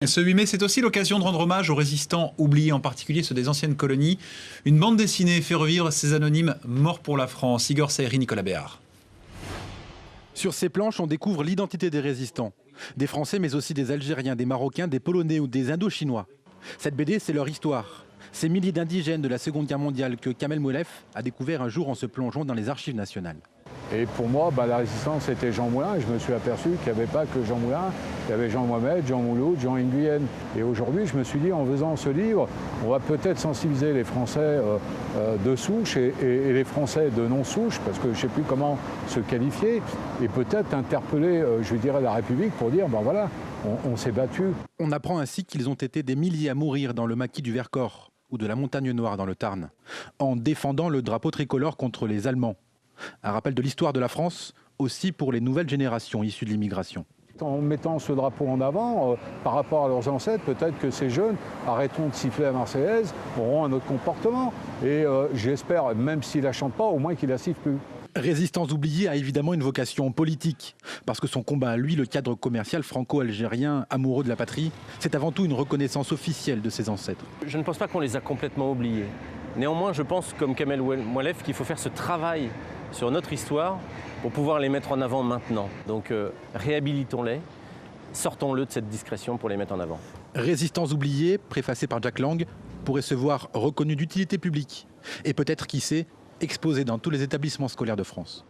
Ce 8 mai, c'est aussi l'occasion de rendre hommage aux résistants oubliés, en particulier ceux des anciennes colonies. Une bande dessinée fait revivre ces anonymes morts pour la France. Igor Saïri, Nicolas Béard. Sur ces planches, on découvre l'identité des résistants. Des Français, mais aussi des Algériens, des Marocains, des Polonais ou des Indo-Chinois. Cette BD, c'est leur histoire. Ces milliers d'indigènes de la Seconde Guerre mondiale que Kamel Moulef a découvert un jour en se plongeant dans les archives nationales. Et pour moi, la résistance, c'était Jean Moulin. Et je me suis aperçu qu'il n'y avait pas que Jean Moulin. Il y avait Jean Mohamed, Jean Mouloud, Jean Nguyen. Et aujourd'hui, je me suis dit, en faisant ce livre, on va peut-être sensibiliser les Français de souche et les Français de non-souche, parce que je ne sais plus comment se qualifier, et peut-être interpeller, je dirais, la République pour dire, ben voilà, on s'est battu. On apprend ainsi qu'ils ont été des milliers à mourir dans le maquis du Vercors ou de la Montagne Noire dans le Tarn, en défendant le drapeau tricolore contre les Allemands. Un rappel de l'histoire de la France, aussi pour les nouvelles générations issues de l'immigration. En mettant ce drapeau en avant, par rapport à leurs ancêtres, peut-être que ces jeunes arrêteront de siffler la Marseillaise, auront un autre comportement. Et j'espère, même s'ils ne la chantent pas, au moins qu'ils ne la sifflent plus. Résistance oubliée a évidemment une vocation politique, parce que son combat à lui, le cadre commercial franco-algérien amoureux de la patrie, c'est avant tout une reconnaissance officielle de ses ancêtres. Je ne pense pas qu'on les a complètement oubliés. Néanmoins, je pense, comme Kamel Moulef, qu'il faut faire ce travail sur notre histoire pour pouvoir les mettre en avant maintenant. Donc réhabilitons-les, sortons-le de cette discrétion pour les mettre en avant. Résistance oubliée, préfacée par Jack Lang, pourrait se voir reconnue d'utilité publique et peut-être, qui sait, exposée dans tous les établissements scolaires de France.